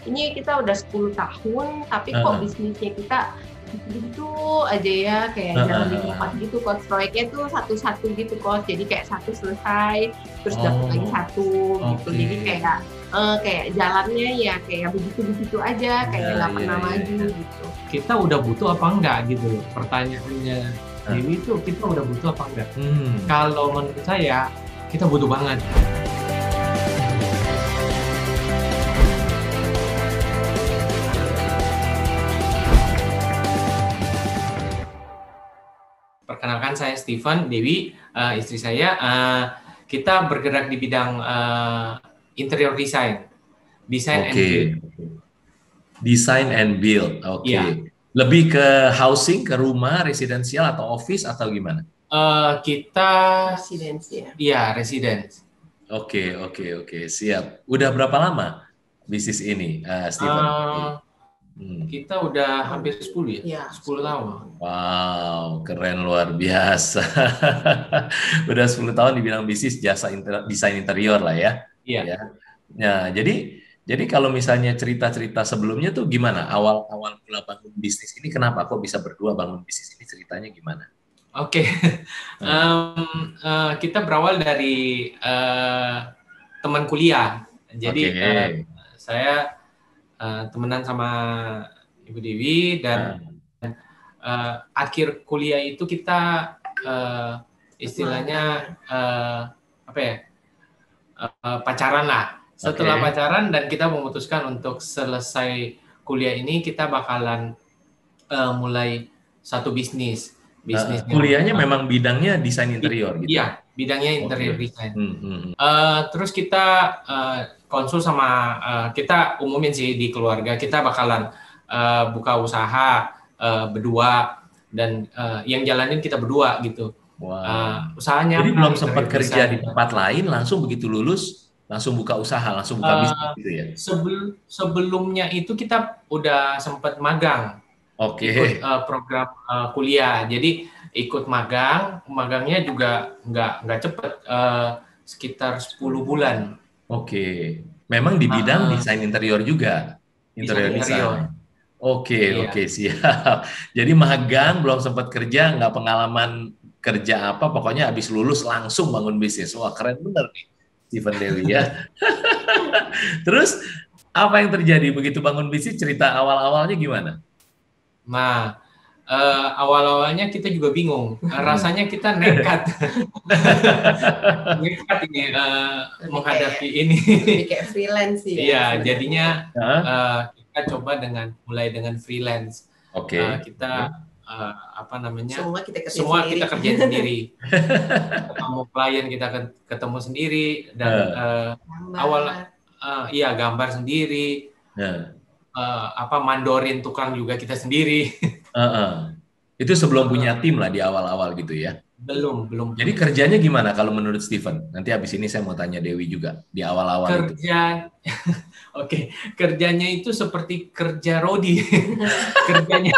ini kita udah 10 tahun, tapi kok bisnisnya kita gitu aja ya, kayak jalan di tempat gitu, coach. Proyeknya tuh satu-satu gitu, coach. Jadi kayak satu selesai, terus dapat lagi satu gitu. Jadi kayak jalannya ya kayak begitu-begitu aja, kayak nggak pernah maju gitu. Kita udah butuh apa enggak gitu loh, pertanyaannya Dewi itu kita udah butuh apa enggak? Kalau menurut saya kita butuh banget. Perkenalkan, saya Steven, Dewi, istri saya. Kita bergerak di bidang interior design and build. Design and build, oke. Lebih ke housing, ke rumah, residensial atau office atau gimana? Kita residensial. Iya, residence. Oke, siap. Udah berapa lama bisnis ini, Steven? Kita udah hampir 10 ya? 10 tahun. Wow, keren, luar biasa. Udah 10 tahun dibilang bisnis jasa desain interior lah ya. Iya. Nah, jadi kalau misalnya cerita-cerita sebelumnya tuh gimana? Awal mula bangun bisnis ini kenapa? Kok bisa berdua bangun bisnis ini, ceritanya gimana? Oke. Kita berawal dari teman kuliah. Jadi saya temenan sama Ibu Dewi dan akhir kuliah itu kita istilahnya pacaran lah. Setelah pacaran dan kita memutuskan untuk selesai kuliah ini kita bakalan mulai satu bisnis. Kuliahnya memang bidangnya desain interior gitu. Iya, bidangnya interior design. Terus kita konsul sama kita umumin sih di keluarga kita bakalan buka usaha berdua dan yang jalanin kita berdua gitu. Usahanya. Jadi belum sempat kerja di tempat lain, langsung begitu lulus langsung buka usaha, langsung buka bisnis gitu ya? Sebelumnya itu kita udah sempat magang. Ikut program kuliah. Jadi ikut magangnya juga nggak cepet, sekitar 10 bulan. Memang di bidang desain interior juga? Interior design. Oke, siap. Jadi magang, belum sempat kerja, nggak pengalaman kerja apa, pokoknya habis lulus langsung bangun bisnis. Wah, keren bener nih Steven Dewi ya. Terus apa yang terjadi begitu bangun bisnis, cerita awal-awalnya gimana? Nah, awal-awalnya kita juga bingung. Rasanya kita nekat. Nekat ini menghadapi ini. Kayak freelance sih. Iya, jadinya kita coba mulai dengan freelance. Kita semua kita kerjain sendiri. Ketemu klien kita ketemu sendiri dan gambar sendiri. Mandorin tukang juga kita sendiri. Itu sebelum punya tim lah di awal-awal gitu ya? Belum. Jadi kerjanya gimana kalau menurut Steven? Nanti habis ini saya mau tanya Dewi juga di awal-awal itu. Kerjanya itu seperti kerja Rodi. Kerjanya.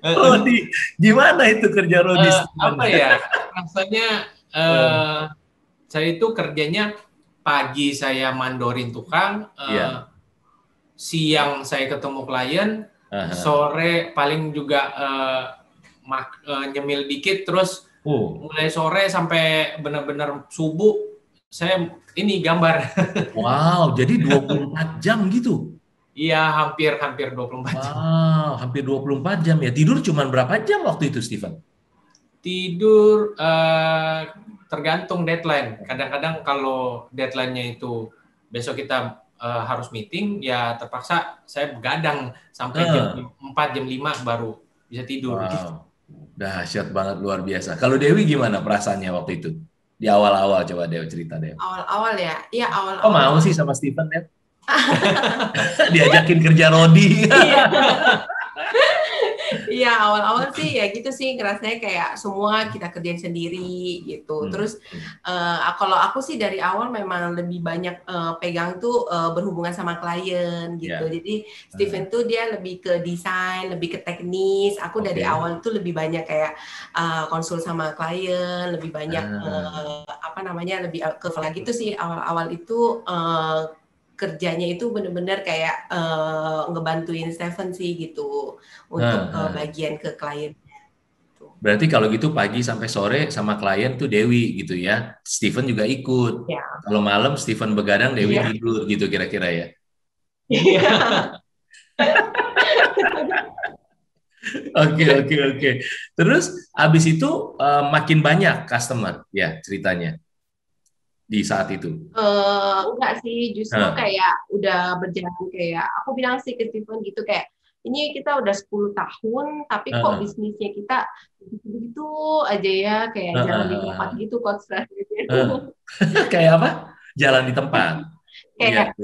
Rodi, gimana itu kerja Rodi? Rasanya saya itu kerjanya pagi saya mandorin tukang, siang saya ketemu klien, sore paling juga nyemil dikit, terus mulai sore sampai benar-benar subuh saya ini gambar. Wow, jadi 24 jam gitu? Iya, hampir 24 jam. Wow, hampir 24 jam ya. Tidur cuma berapa jam waktu itu, Steven? Tidur tergantung deadline. Kadang-kadang kalau deadline-nya itu besok kita harus meeting, ya terpaksa saya begadang sampai jam 4, jam 5 baru bisa tidur. Wow. Dahsyat banget, luar biasa. Kalau Dewi gimana perasaannya waktu itu? Di awal-awal, coba Dewi cerita, Dewi. Awal-awal ya? Iya, awal-awal. Kok mau sih sama Steven, ya? Diajakin kerja Rodi. Iya, awal-awal sih ya gitu sih, ngerasanya kayak semua kita kerjain sendiri gitu. Terus kalau aku sih dari awal memang lebih banyak pegang tuh berhubungan sama klien gitu. Jadi Steven tuh dia lebih ke desain, lebih ke teknis. Aku dari awal tuh lebih banyak kayak konsul sama klien, lebih banyak lebih ke lagi tuh sih awal-awal itu kerjanya itu benar-benar kayak ngebantuin Stephen sih gitu untuk bagian ke klien. Berarti kalau gitu pagi sampai sore sama klien tuh Dewi gitu ya. Steven juga ikut. Ya. Kalau malam Steven begadang, Dewi tidur gitu kira-kira ya. Iya. Oke. Terus abis itu makin banyak customer ya ceritanya di saat itu. Enggak sih, justru kayak udah berjalan kayak aku bilang sih ke Steven gitu kayak ini kita udah 10 tahun tapi kok bisnisnya kita begitu aja ya kayak jalan di tempat gitu coach. Kayak apa? Jalan di tempat. Kayak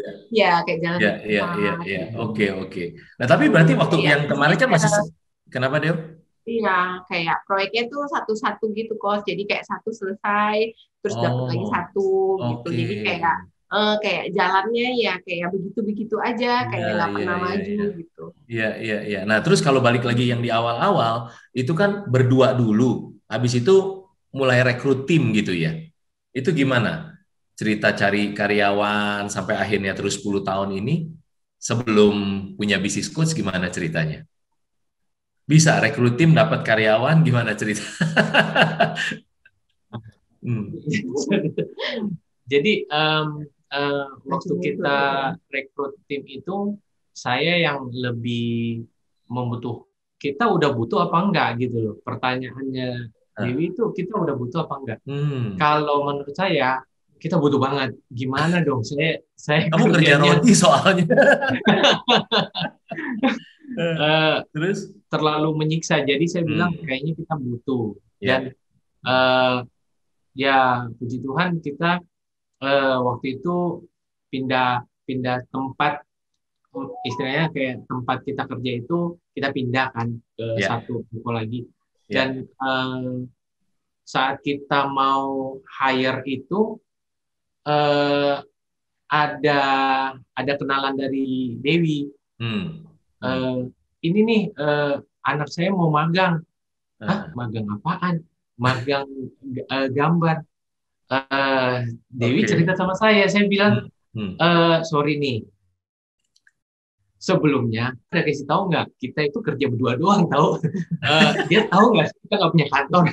kayak jalan di tempat. Iya. Oke. Nah, tapi berarti waktu yang kemarin kan masih kenapa, Dew? Iya, kayak proyeknya tuh satu-satu gitu, Coach. Jadi kayak satu selesai, terus dapat lagi satu gitu. Jadi kayak jalannya ya kayak begitu-begitu aja, kayak nggak pernah maju gitu. Iya. Nah, terus kalau balik lagi yang di awal-awal, itu kan berdua dulu. Habis itu mulai rekrut tim gitu ya. Itu gimana? Cerita cari karyawan sampai akhirnya terus 10 tahun ini, sebelum punya bisnis coach gimana ceritanya? Bisa rekrut tim, dapat karyawan, gimana cerita? Jadi waktu kita rekrut tim itu, saya yang lebih kita udah butuh apa enggak gitu loh. Pertanyaannya Dewi itu, kita udah butuh apa enggak? Kalau menurut saya, kita butuh banget. Gimana dong? Saya kamu kerja roti soalnya. Terus terlalu menyiksa. Jadi saya bilang kayaknya kita butuh. Dan ya puji Tuhan kita waktu itu pindah tempat, istilahnya kayak tempat kita kerja itu kita pindahkan ke satu toko lagi. Dan saat kita mau hire itu ada kenalan dari Dewi. Ini nih anak saya mau magang. Magang apaan? Magang gambar. Dewi cerita sama saya bilang, sorry nih, sebelumnya udah kasih tahu nggak kita itu kerja berdua doang tahu. Dia tahu nggak kita nggak punya kantor.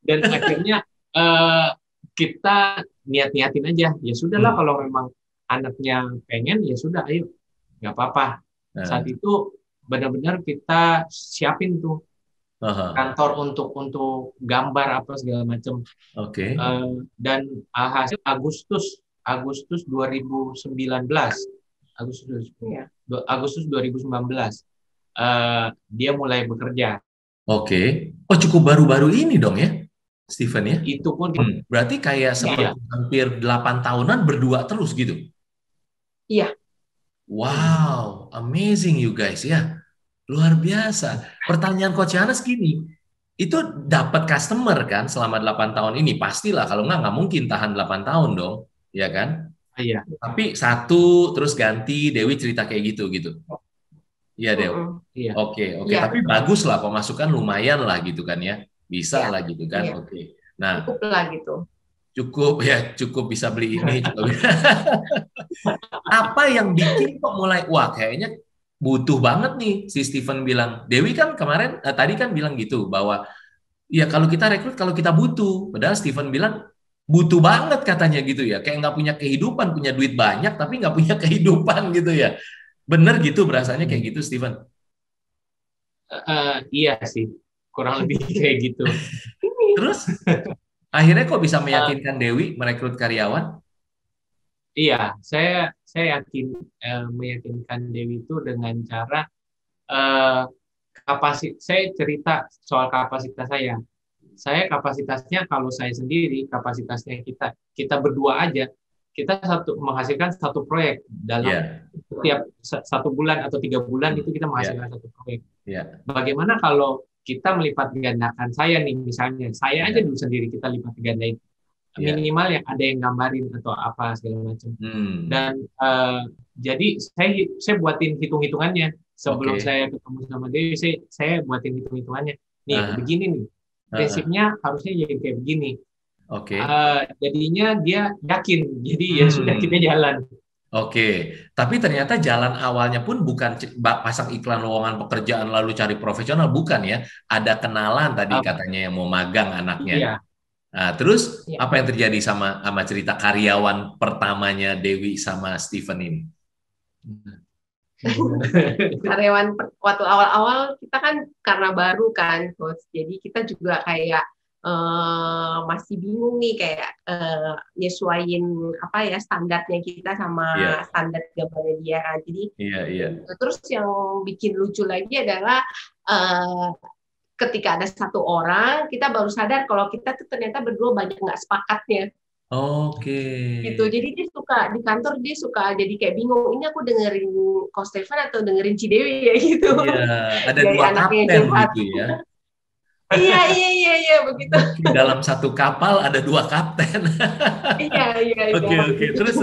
Dan akhirnya kita niatin aja. Ya sudahlah, kalau memang anaknya pengen ya sudah, ayo, nggak apa-apa. Saat itu benar-benar kita siapin tuh kantor untuk gambar apa segala macam. Dan hasil Agustus 2019. Agustus 2019 dia mulai bekerja. Oh, cukup baru-baru ini dong ya, Steven ya? Itu pun berarti kayak seperti hampir 8 tahunan berdua terus gitu? Iya. Wow, amazing you guys ya. Luar biasa. Pertanyaan Coach Yohanes gini, itu dapat customer kan selama 8 tahun ini? Pastilah, kalau nggak mungkin tahan 8 tahun dong, ya kan? Iya. Tapi satu, terus ganti, Dewi cerita kayak gitu. Iya, Dewi? Iya. Oke. Tapi bagus lah, pemasukan lumayan lah gitu kan ya. Bisa lah gitu kan, oke. Nah, cukup lah gitu. Cukup bisa beli ini. Apa yang bikin kok mulai, wah kayaknya butuh banget nih, si Steven bilang. Dewi kan kemarin, tadi kan bilang gitu, bahwa ya kalau kita rekrut, kalau kita butuh. Padahal Steven bilang, butuh banget katanya gitu ya. Kayak nggak punya kehidupan, punya duit banyak, tapi nggak punya kehidupan gitu ya. Bener gitu berasanya kayak gitu, Steven? Iya sih, kurang lebih kayak gitu. Terus, akhirnya kok bisa meyakinkan Dewi merekrut karyawan? Iya, saya meyakinkan Dewi itu dengan cara saya cerita soal kapasitas saya. Saya kapasitasnya, kalau saya sendiri kapasitasnya kita berdua aja, kita menghasilkan satu proyek dalam setiap 1 bulan atau 3 bulan itu kita menghasilkan satu proyek. Bagaimana kalau kita melipat gandakan saya nih, misalnya saya aja dulu sendiri kita lipat gandain, minimal yang ada yang gambarin atau apa segala macam. Dan jadi saya buatin hitung-hitungannya sebelum saya ketemu sama Dewi. Saya buatin hitung-hitungannya. Nih begini nih, prinsipnya harusnya jadi kayak begini. Jadinya dia yakin. Jadi ya sudah, kita jalan. Oke, tapi ternyata jalan awalnya pun bukan pasang iklan lowongan pekerjaan lalu cari profesional, bukan ya? Ada kenalan tadi katanya yang mau magang anaknya. Iya. Nah, terus apa yang terjadi sama cerita karyawan pertamanya Dewi sama Steven ini? Karyawan waktu awal-awal kita kan karena baru kan, Coach. Jadi kita juga kayak masih bingung nih kayak nyesuaiin apa ya standarnya kita sama standar gambarnya dia kan. Jadi terus yang bikin lucu lagi adalah ketika ada satu orang kita baru sadar kalau kita tuh ternyata berdua banyak nggak sepakatnya. Oke. Gitu. Jadi dia suka di kantor dia suka jadi kayak bingung. Ini aku dengerin Coach Steven atau dengerin Cidewi ya gitu. Iya, ada dua kapten gitu ya. Iya begitu. Dalam satu kapal ada dua kapten. Iya. Oke. Terus.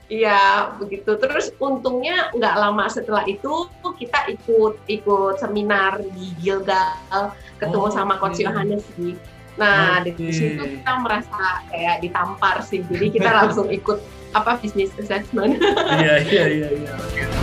Iya begitu. Terus untungnya nggak lama setelah itu kita ikut seminar di Gilgal, ketemu sama Coach Yohanes sih. Nah di situ kita merasa kayak ditampar sih. Jadi kita langsung ikut business assessment. Iya.